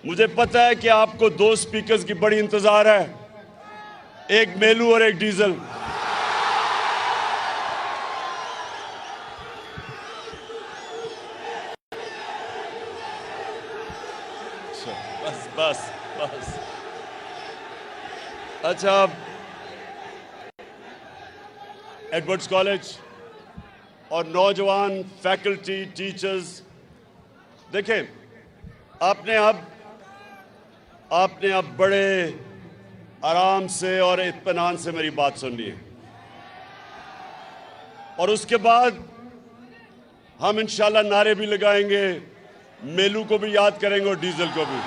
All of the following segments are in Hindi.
मुझे पता है कि आपको दो स्पीकर्स की बड़ी इंतजार है, एक मेलू और एक डीजल। बस बस बस। अच्छा, एडवर्ड्स कॉलेज और नौजवान फैकल्टी, टीचर्स, देखें, आपने अब बड़े आराम से और इत्मीनान से मेरी बात सुननी है, और उसके बाद हम इंशाल्लाह नारे भी लगाएंगे, मेलू को भी याद करेंगे और डीजल को भी।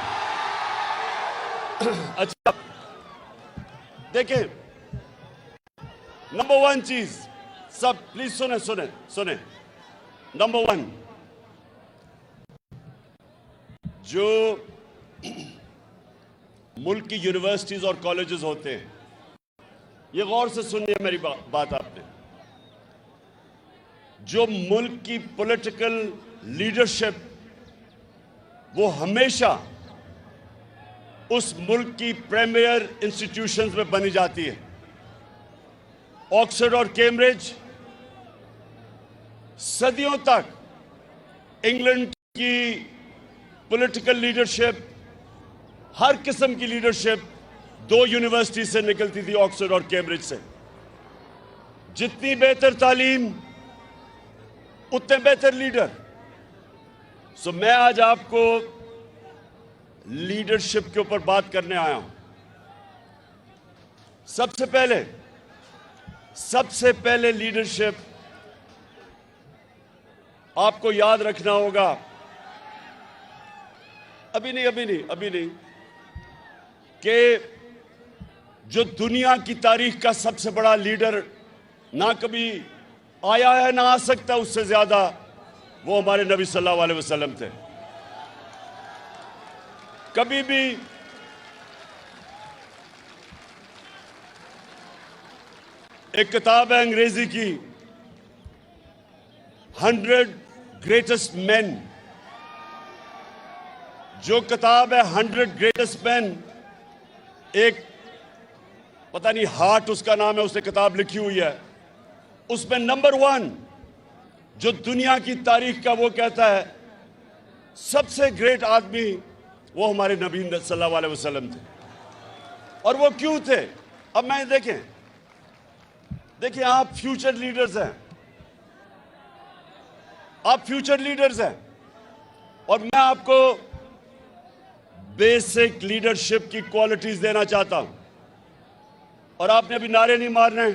अच्छा, देखें, नंबर वन चीज, सब प्लीज सुने सुने सुने। नंबर वन, जो मुल्क की यूनिवर्सिटीज और कॉलेजेस होते हैं, ये गौर से सुनिए मेरी बात आपने, जो मुल्क की पॉलिटिकल लीडरशिप वो हमेशा उस मुल्क की प्रीमियर इंस्टीट्यूशंस में बनी जाती है। ऑक्सफोर्ड और कैम्ब्रिज सदियों तक इंग्लैंड की पॉलिटिकल लीडरशिप, हर किस्म की लीडरशिप दो यूनिवर्सिटी से निकलती थी, ऑक्सफोर्ड और कैम्ब्रिज से। जितनी बेहतर तालीम उतने बेहतर लीडर। सो मैं आज आपको लीडरशिप के ऊपर बात करने आया हूं। सबसे पहले लीडरशिप आपको याद रखना होगा, अभी नहीं, कि जो दुनिया की तारीख का सबसे बड़ा लीडर ना कभी आया है ना आ सकता उससे ज्यादा, वो हमारे नबी सल्लल्लाहु अलैहि वसल्लम थे। कभी भी एक किताब है अंग्रेजी की, 100 ग्रेटेस्ट मैन। जो किताब है 100 ग्रेटेस्ट मैन, एक पता नहीं हार्ट उसका नाम है, उसने किताब लिखी हुई है। उसमें नंबर 1 जो दुनिया की तारीख का, वो कहता है सबसे ग्रेट आदमी वो हमारे नबी सल्लल्लाहु अलैहि वसल्लम थे। और वो क्यों थे? अब मैं देखिए, आप फ्यूचर लीडर्स हैं, और मैं आपको बेसिक लीडरशिप की क्वालिटीज देना चाहता हूं। और आपने अभी नारे नहीं मारने,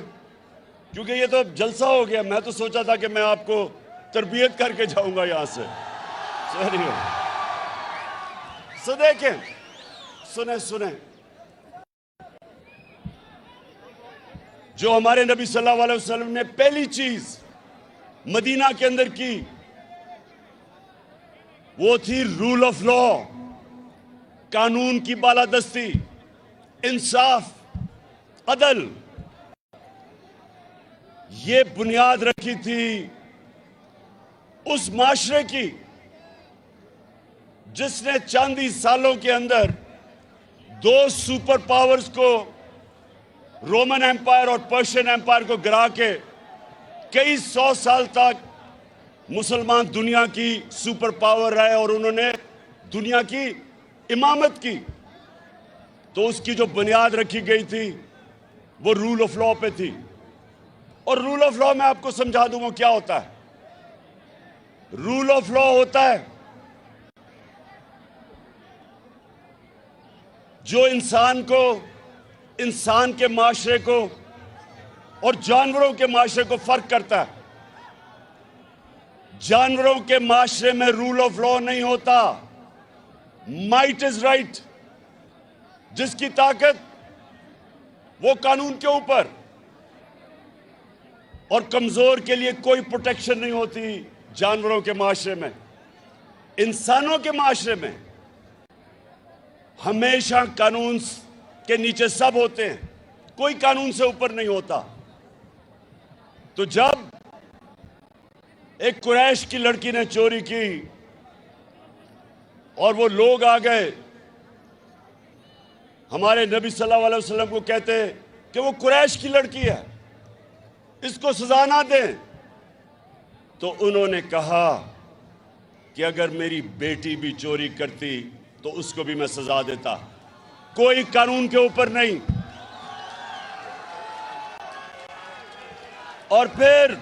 क्योंकि ये तो जलसा हो गया। मैं तो सोचा था कि मैं आपको तरबियत करके जाऊंगा यहां से। सो देखें, सुने, जो हमारे नबी सल्लल्लाहु अलैहि वसल्लम ने पहली चीज मदीना के अंदर की, वो थी रूल ऑफ लॉ, कानून की बालादस्ती, इंसाफ, अदल। ये बुनियाद रखी थी उस माशरे की जिसने चंद ही सालों के अंदर दो सुपर पावर्स को, रोमन एम्पायर और पर्शियन एम्पायर को गिरा के कई 100 साल तक मुसलमान दुनिया की सुपर पावर रहे और उन्होंने दुनिया की इमामत की। तो उसकी जो बुनियाद रखी गई थी वो रूल ऑफ लॉ पे थी। और रूल ऑफ लॉ मैं आपको समझा दूं वो क्या होता है। रूल ऑफ लॉ होता है जो इंसान के माशरे को और जानवरों के माशरे को फर्क करता है। जानवरों के माशरे में रूल ऑफ लॉ नहीं होता, माइट इज राइट। जिसकी ताकत वो कानून के ऊपर, और कमजोर के लिए कोई प्रोटेक्शन नहीं होती जानवरों के माशरे में। इंसानों के माशरे में हमेशा कानून के नीचे सब होते हैं, कोई कानून से ऊपर नहीं होता। तो जब एक कुरैश की लड़की ने चोरी की और वो लोग आ गए हमारे नबी सल्लल्लाहु अलैहि वसल्लम को कहते कि वो कुरैश की लड़की है, इसको सजा ना दें, तो उन्होंने कहा कि अगर मेरी बेटी भी चोरी करती तो उसको भी मैं सजा देता, कोई कानून के ऊपर नहीं। और फिर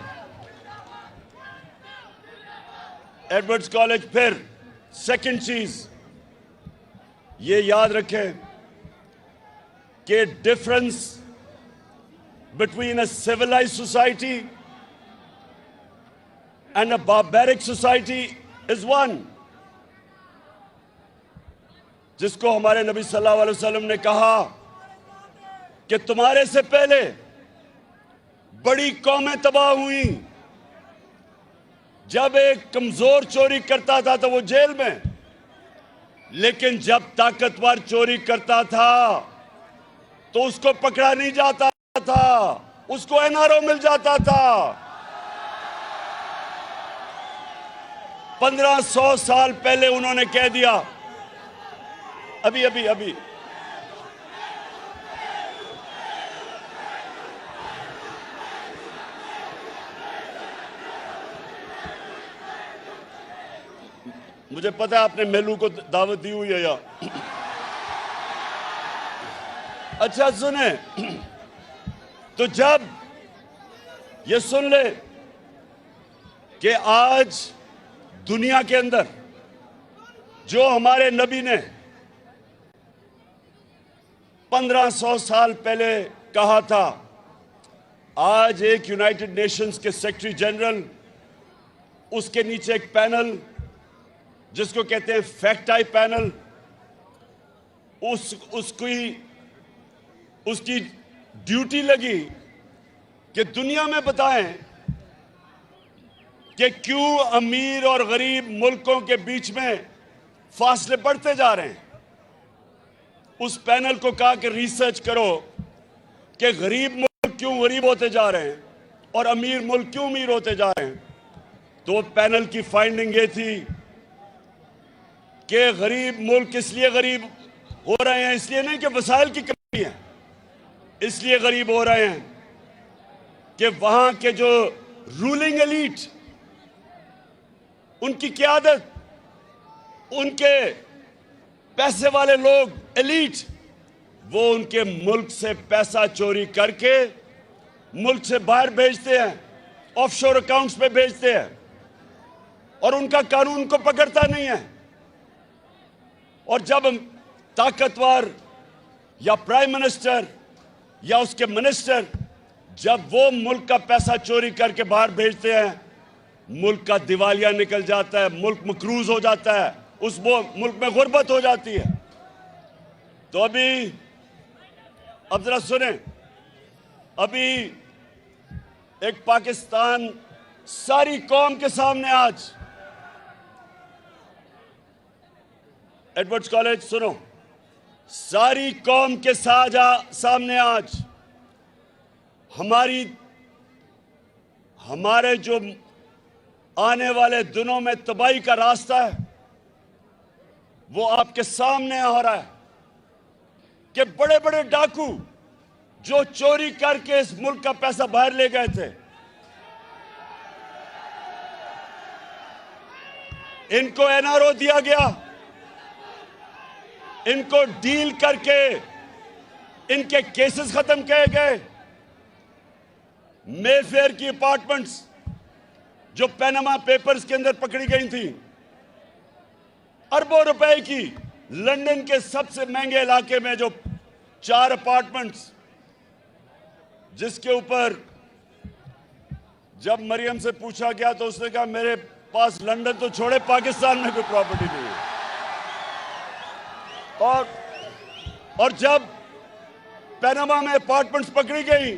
एडवर्ड्स कॉलेज, फिर सेकंड चीज ये याद रखें कि difference between a civilized society and a barbaric society is one, जिसको हमारे नबी सल्लल्लाहु अलैहि वसल्लम ने कहा कि तुम्हारे से पहले बड़ी कौमें तबाह हुई। जब एक कमजोर चोरी करता था तो वो जेल में, लेकिन जब ताकतवर चोरी करता था तो उसको पकड़ा नहीं जाता था, उसको एनआरओ मिल जाता था। 1500 साल पहले उन्होंने कह दिया, अभी अभी अभी मुझे पता है आपने मेलू को दावत दी हुई है या अच्छा सुने, तो जब ये सुन ले कि आज दुनिया के अंदर जो हमारे नबी ने 1500 साल पहले कहा था, आज एक यूनाइटेड नेशंस के सेक्रेटरी जनरल, उसके नीचे एक पैनल जिसको कहते हैं फैक्ट आई पैनल, उसकी ड्यूटी लगी कि दुनिया में बताएं कि क्यों अमीर और गरीब मुल्कों के बीच में फासले बढ़ते जा रहे हैं। उस पैनल को कहा कि रिसर्च करो कि गरीब मुल्क क्यों गरीब होते जा रहे हैं और अमीर मुल्क क्यों अमीर होते जा रहे हैं। तो पैनल की फाइंडिंग ये थी कि गरीब मुल्क इसलिए गरीब हो रहे हैं, इसलिए नहीं कि वसाइल की कमी है, इसलिए गरीब हो रहे हैं कि वहां के जो रूलिंग एलीट, उनकी क़यादत, उनके पैसे वाले लोग एलीट, वो उनके मुल्क से पैसा चोरी करके मुल्क से बाहर भेजते हैं, ऑफशोर अकाउंट्स पे भेजते हैं, और उनका कानून को पकड़ता नहीं है। और जब ताकतवर या प्राइम मिनिस्टर या उसके मिनिस्टर जब वो मुल्क का पैसा चोरी करके बाहर भेजते हैं, मुल्क का दिवालिया निकल जाता है, मुल्क मकरूज हो जाता है, उस वो मुल्क में गुर्बत हो जाती है। तो अभी अब जरा सुने, अभी एक पाकिस्तान सारी कौम के सामने आज, एडवर्ड्स कॉलेज सुनो, सारी कौम के सामने आज हमारे जो आने वाले दिनों में तबाही का रास्ता है वो आपके सामने हो रहा है कि बड़े बड़े डाकू जो चोरी करके इस मुल्क का पैसा बाहर ले गए थे, इनको एनआरओ दिया गया, इनको डील करके इनके केसेस खत्म किए गए। मेफेयर की अपार्टमेंट्स जो पैनामा पेपर्स के अंदर पकड़ी गई थी, अरबों रुपए की, लंदन के सबसे महंगे इलाके में जो 4 अपार्टमेंट्स, जिसके ऊपर जब मरियम से पूछा गया तो उसने कहा मेरे पास लंदन तो छोड़े पाकिस्तान में कोई प्रॉपर्टी नहीं है। और जब पैनामा में अपार्टमेंट्स पकड़ी गई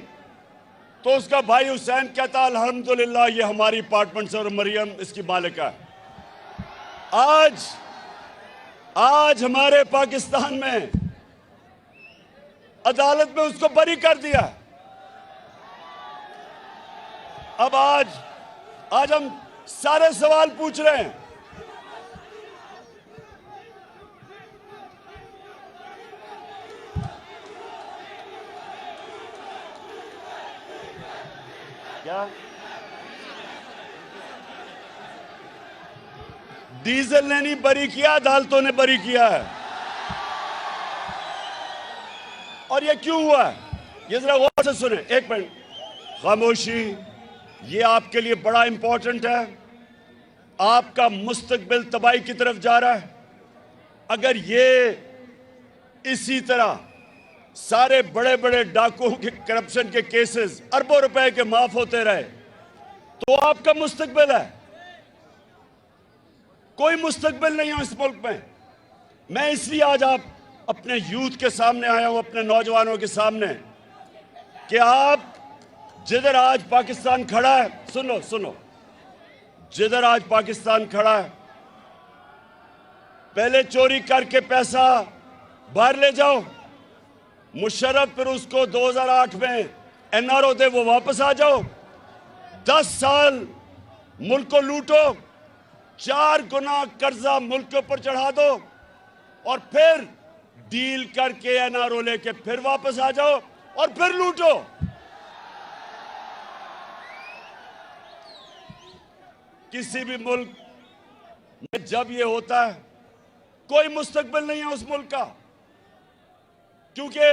तो उसका भाई हुसैन कहता अल्हम्दुलिल्लाह ये हमारी अपार्टमेंट्स और मरियम इसकी मालिका है। आज हमारे पाकिस्तान में अदालत में उसको बरी कर दिया। अब आज हम सारे सवाल पूछ रहे हैं, क्या डीजल ने नहीं बरी किया, अदालतों ने बरी किया है। और ये क्यों हुआ है, ये जरा गौर से सुने। एक मिनट खामोशी, ये आपके लिए बड़ा इंपॉर्टेंट है। आपका मुस्तकबिल तबाही की तरफ जा रहा है। अगर ये इसी तरह सारे बड़े बड़े डाकुओं के करप्शन के केसेस अरबों रुपए के माफ होते रहे तो आपका मुस्तकबिल है। कोई मुस्तकबिल नहीं है इस मुल्क में। मैं इसलिए आज आप अपने यूथ के सामने आया हूं, अपने नौजवानों के सामने, कि आप जिधर आज पाकिस्तान खड़ा है, सुनो, जिधर आज पाकिस्तान खड़ा है, पहले चोरी करके पैसा बाहर ले जाओ, मुशर्रफ फिर उसको 2008 में एनआरओ दे, वो वापस आ जाओ, 10 साल मुल्क को लूटो, 4 गुना कर्जा मुल्क के ऊपर चढ़ा दो और फिर डील करके एनआरओ लेके फिर वापस आ जाओ और फिर लूटो। किसी भी मुल्क में जब ये होता है कोई मुस्तकबिल नहीं है उस मुल्क का, क्योंकि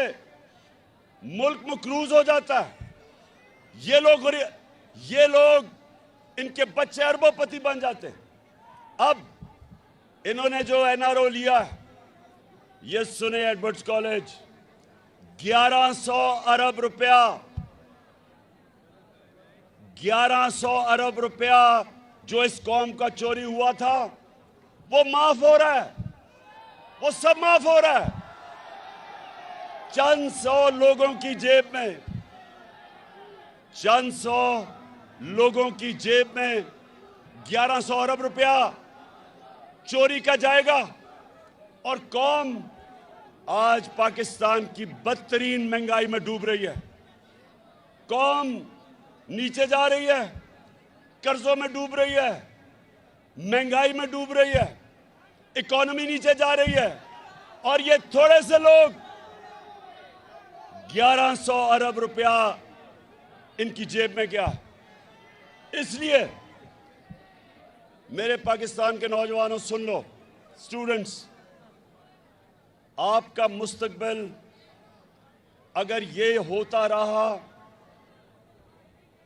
मुल्क मकरूज हो जाता है। ये लोग इनके बच्चे अरबोपति बन जाते हैं। अब इन्होंने जो एनआरओ लिया, ये सुने एडवर्ड्स कॉलेज, 1100 अरब रुपया, 1100 अरब रुपया जो इस कौम का चोरी हुआ था वो माफ हो रहा है, वो सब माफ हो रहा है। चंद सौ लोगों की जेब में, चंद सौ लोगों की जेब में 1100 अरब रुपया चोरी का जाएगा और कौम आज पाकिस्तान की बदतरीन महंगाई में डूब रही है। कौम नीचे जा रही है, कर्जों में डूब रही है, महंगाई में डूब रही है, इकोनॉमी नीचे जा रही है और ये थोड़े से लोग 1100 अरब रुपया इनकी जेब में गया। इसलिए मेरे पाकिस्तान के नौजवानों सुन लो, स्टूडेंट्स, आपका मुस्तकबिल अगर ये होता रहा,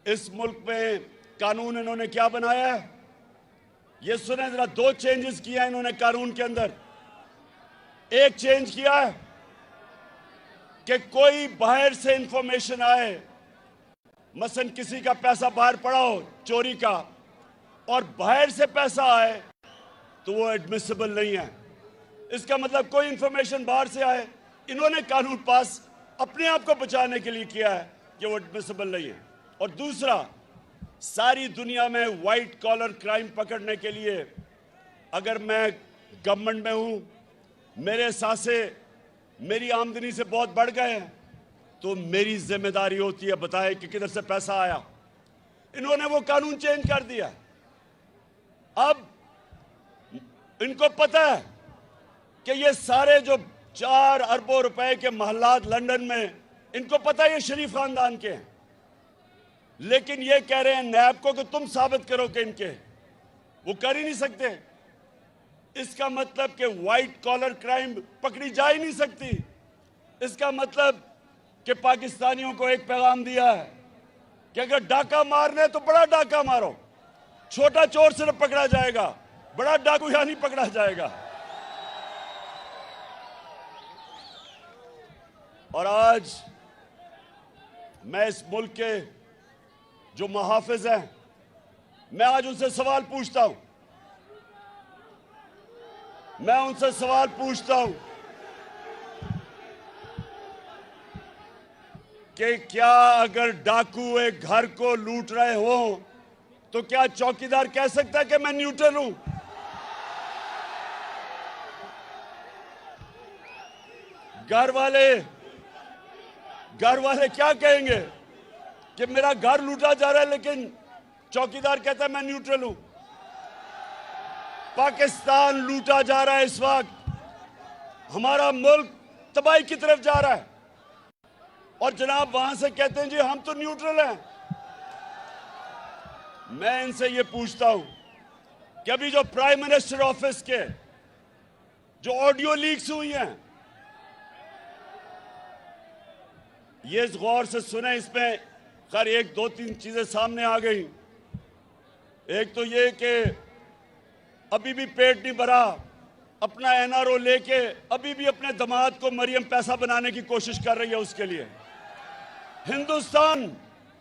इस मुल्क में कानून इन्होंने क्या बनाया है, ये सुने जरा, 2 चेंजेस किया इन्होंने कानून के अंदर। एक चेंज किया है कि कोई बाहर से इंफॉर्मेशन आए, मसलन किसी का पैसा बाहर पड़ा हो चोरी का और बाहर से पैसा आए तो वो एडमिसिबल नहीं है। इसका मतलब कोई इंफॉर्मेशन बाहर से आए, इन्होंने कानून पास अपने आप को बचाने के लिए किया है कि वो एडमिसिबल नहीं है। और दूसरा, सारी दुनिया में वाइट कॉलर क्राइम पकड़ने के लिए अगर मैं गवर्नमेंट में हूं, मेरे सासे मेरी आमदनी से बहुत बढ़ गए हैं तो मेरी जिम्मेदारी होती है बताए कि किधर से पैसा आया। इन्होंने वो कानून चेंज कर दिया। अब इनको पता है कि ये सारे जो 4 अरबों रुपए के महलात लंदन में, इनको पता है ये शरीफ खानदान के हैं, लेकिन ये कह रहे हैं नैब को कि तुम साबित करो कि इनके, वो कर ही नहीं सकते। इसका मतलब कि व्हाइट कॉलर क्राइम पकड़ी जा ही नहीं सकती। इसका मतलब कि पाकिस्तानियों को एक पैगाम दिया है कि अगर डाका मारना है तो बड़ा डाका मारो, छोटा चोर सिर्फ पकड़ा जाएगा, बड़ा डाकू यहां नहीं पकड़ा जाएगा। और आज मैं इस मुल्क के जो मुहाफिज हैं, मैं आज उनसे सवाल पूछता हूं, कि क्या अगर डाकू एक घर को लूट रहे हो तो क्या चौकीदार कह सकता है कि मैं न्यूट्रल हूं? घर वाले क्या कहेंगे कि मेरा घर लूटा जा रहा है लेकिन चौकीदार कहता है मैं न्यूट्रल हूं। पाकिस्तान लूटा जा रहा है इस वक्त, हमारा मुल्क तबाही की तरफ जा रहा है और जनाब वहां से कहते हैं जी हम तो न्यूट्रल हैं। मैं इनसे ये पूछता हूं कि अभी जो प्राइम मिनिस्टर ऑफिस के जो ऑडियो लीक्स हुई हैं, ये गौर से सुने, इसमें खैर एक दो तीन चीजें सामने आ गई। एक तो ये कि अभी भी पेट नहीं भरा, अपना एनआरओ लेके अभी भी अपने दामाद को मरियम पैसा बनाने की कोशिश कर रही है। उसके लिए हिंदुस्तान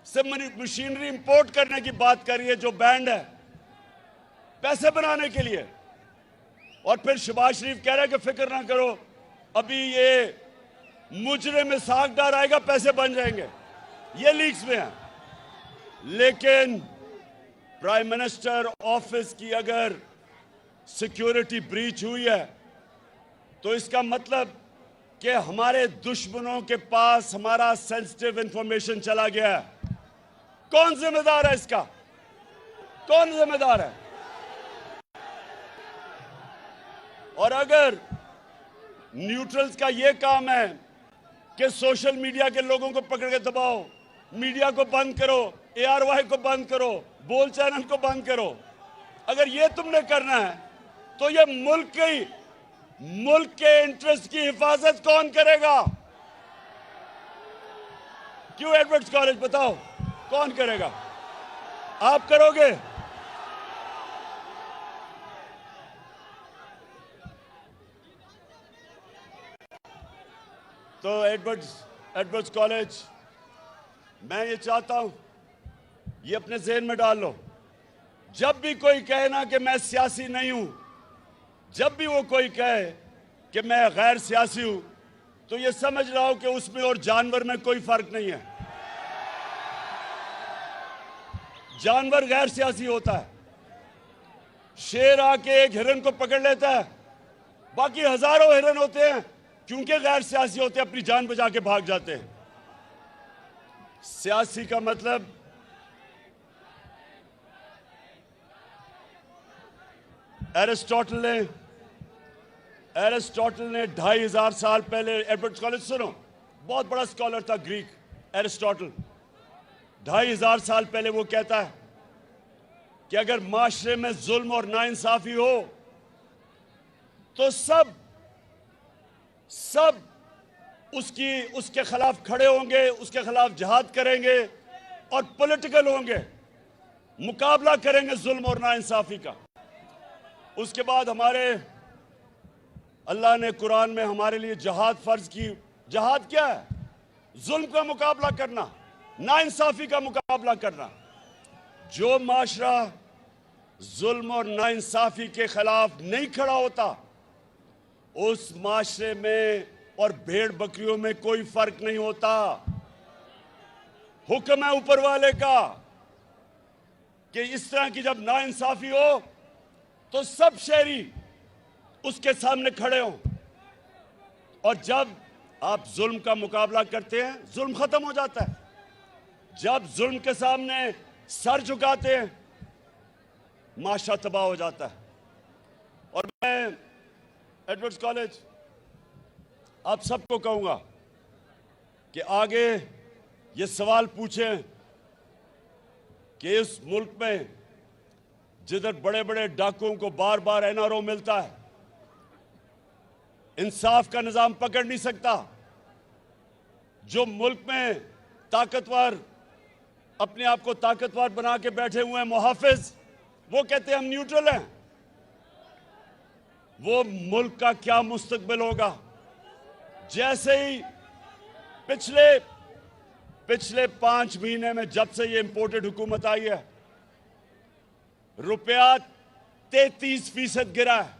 से मशीनरी इंपोर्ट करने की बात कर रही है, जो बैंड है पैसे बनाने के लिए। और फिर शहबाज शरीफ कह रहा है कि फिक्र ना करो, अभी ये मुजरिम साग डार आएगा, पैसे बन जाएंगे। ये लीक्स में है। लेकिन प्राइम मिनिस्टर ऑफिस की अगर सिक्योरिटी ब्रीच हुई है तो इसका मतलब कि हमारे दुश्मनों के पास हमारा सेंसिटिव इंफॉर्मेशन चला गया है। कौन जिम्मेदार है इसका? कौन जिम्मेदार है? और अगर न्यूट्रल्स का यह काम है कि सोशल मीडिया के लोगों को पकड़ के दबाओ, मीडिया को बंद करो, ARY को बंद करो, बोल चैनल को बंद करो, अगर ये तुमने करना है तो ये मुल्क के इंटरेस्ट की हिफाजत कौन करेगा? क्यों एडवर्ड्स कॉलेज, बताओ कौन करेगा? आप करोगे? तो एडवर्ड्स कॉलेज, मैं ये चाहता हूं, ये अपने ज़हन में डाल लो, जब भी कोई कहे ना कि मैं सियासी नहीं हूं, जब भी वो कोई कहे कि मैं गैर सियासी हूं, तो ये समझ रहा हूं कि उसमें और जानवर में कोई फर्क नहीं है। जानवर गैर सियासी होता है। शेर आके एक हिरन को पकड़ लेता है, बाकी हजारों हिरन होते हैं, क्योंकि गैर सियासी होते हैं, अपनी जान बचा के भाग जाते हैं। सियासी का मतलब एरिस्टोटल ने 2500 साल पहले, एडवर्ड्स कॉलेज सुनो, बहुत बड़ा स्कॉलर था ग्रीक, एरिस्टोटल। 2500 साल पहले वो कहता है कि अगर माशरे में जुल्म और नाइंसाफी हो तो सब उसके खिलाफ खड़े होंगे, उसके खिलाफ जिहाद करेंगे और पॉलिटिकल होंगे, मुकाबला करेंगे जुल्म और नाइंसाफी का। उसके बाद हमारे अल्लाह ने कुरान में हमारे लिए जिहाद फर्ज की। जिहाद क्या है? जुल्म का मुकाबला करना, नाइंसाफी का मुकाबला करना। जो माशरा जुल्म और नाइंसाफी के खिलाफ नहीं खड़ा होता, उस माशरे में और भेड़ बकरियों में कोई फर्क नहीं होता। हुक्म है ऊपर वाले का कि इस तरह की जब नाइंसाफी हो तो सब शहरी उसके सामने खड़े हों, और जब आप जुल्म का मुकाबला करते हैं, जुल्म खत्म हो जाता है। जब जुल्म के सामने सर झुकाते हैं, माशरा तबाह हो जाता है। और मैं एडवर्ड्स कॉलेज आप सबको कहूंगा कि आगे ये सवाल पूछें कि इस मुल्क में जिधर बड़े बड़े डाकुओं को बार बार एनआरओ मिलता है, इंसाफ का निजाम पकड़ नहीं सकता। जो मुल्क में ताकतवर अपने आप को ताकतवर बना के बैठे हुए हैं मुहाफिज, वो कहते हैं हम न्यूट्रल हैं। वो मुल्क का क्या मुस्तकबिल होगा? जैसे ही पिछले 5 महीने में जब से ये इंपोर्टेड हुकूमत आई है, रुपया 33% गिरा है।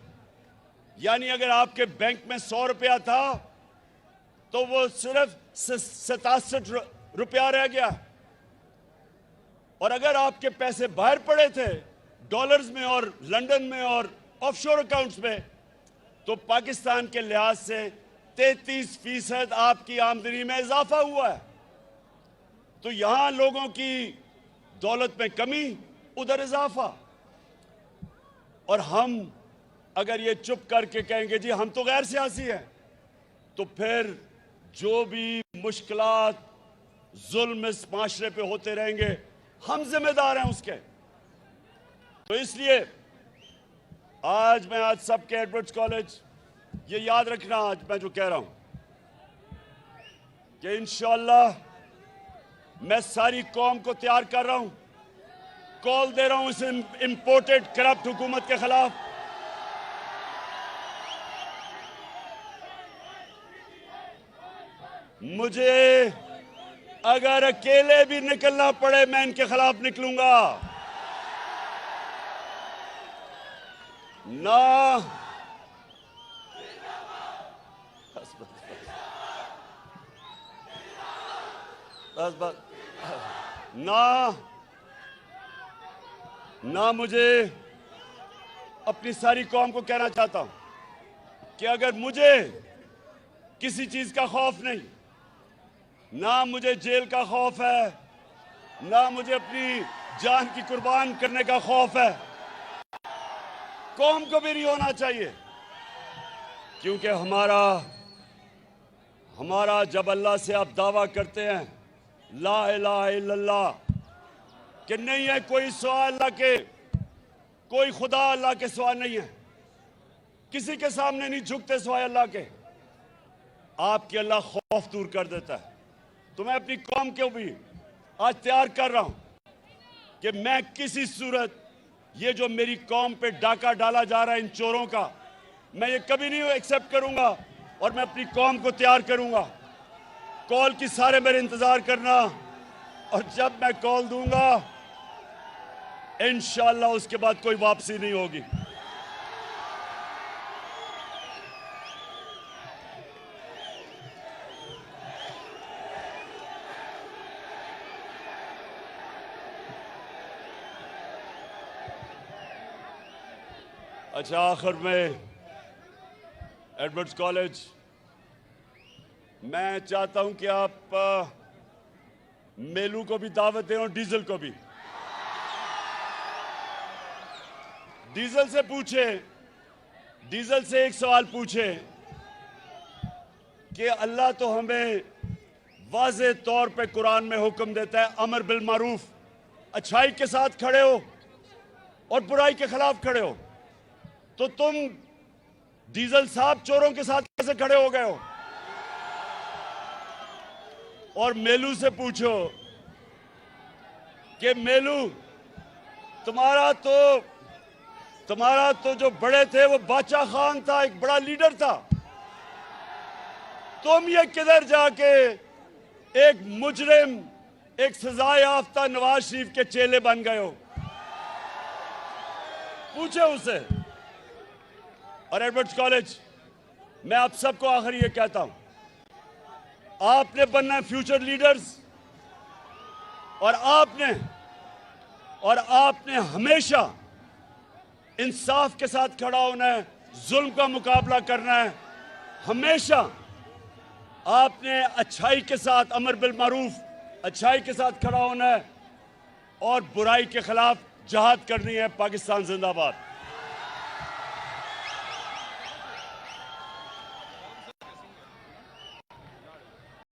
यानी अगर आपके बैंक में 100 रुपया था तो वो सिर्फ 67 रुपया रह गया। और अगर आपके पैसे बाहर पड़े थे डॉलर्स में और लंदन में और ऑफशोर अकाउंट्स में, तो पाकिस्तान के लिहाज से 33% आपकी आमदनी में इजाफा हुआ है। तो यहां लोगों की दौलत में कमी, उधर इजाफा। और हम अगर ये चुप करके कहेंगे जी हम तो गैर सियासी हैं, तो फिर जो भी मुश्किलात जुल्म इस माशरे पे होते रहेंगे, हम जिम्मेदार हैं उसके। तो इसलिए आज सबके एडवर्ड्स कॉलेज ये याद रखना, आज मैं जो कह रहा हूं कि इंशाअल्लाह मैं सारी कौम को तैयार कर रहा हूं, कॉल दे रहा हूं इस इंपोर्टेड करप्ट हुकूमत के खिलाफ। मुझे अगर अकेले भी निकलना पड़े मैं इनके खिलाफ निकलूंगा। ना मुझे अपनी सारी कौम को कहना चाहता हूं कि अगर मुझे किसी चीज का खौफ नहीं, ना मुझे जेल का खौफ है, ना मुझे अपनी जान की कुर्बान करने का खौफ है, कौम को भी नहीं होना चाहिए। क्योंकि हमारा जब अल्लाह से आप दावा करते हैं ला इलाहा इल्लल्लाह कि नहीं है कोई सिवा अल्लाह के, कोई खुदा अल्लाह के सिवा नहीं है, किसी के सामने नहीं झुकते सिवाय अल्लाह के, आपकी अल्लाह खौफ दूर कर देता है। तो मैं अपनी कौम को भी आज तैयार कर रहा हूं कि मैं किसी सूरत ये जो मेरी कौम पे डाका डाला जा रहा है इन चोरों का, मैं ये कभी नहीं एक्सेप्ट करूंगा और मैं अपनी कौम को तैयार करूंगा। कॉल की सारे मेरे इंतजार करना, और जब मैं कॉल दूंगा इंशाअल्लाह उसके बाद कोई वापसी नहीं होगी। अच्छा, आखिर में एडवर्ड्स कॉलेज, मैं चाहता हूं कि आप मेलू को भी दावत दें और डीजल को भी। डीजल से पूछे, डीजल से एक सवाल पूछे कि अल्लाह तो हमें वाज़े तौर पे कुरान में हुक्म देता है अमर बिल मारूफ, अच्छाई के साथ खड़े हो और बुराई के खिलाफ खड़े हो, तो तुम डीजल साहब चोरों के साथ कैसे खड़े हो गए हो? और मेलू से पूछो कि मेलू तुम्हारा तो जो बड़े थे वो बादशाह खान था, एक बड़ा लीडर था, तुम ये किधर जाके एक मुजरिम, एक सजा याफ्ता नवाज शरीफ के चेले बन गए हो? पूछे उसे। और एडवर्ड्स कॉलेज, मैं आप सबको आखिर ये कहता हूं, आपने बनना है फ्यूचर लीडर्स, और आपने हमेशा इंसाफ के साथ खड़ा होना है, जुल्म का मुकाबला करना है, हमेशा आपने अच्छाई के साथ, अमर बिल मारूफ, अच्छाई के साथ खड़ा होना है और बुराई के खिलाफ जहाद करनी है। पाकिस्तान जिंदाबाद।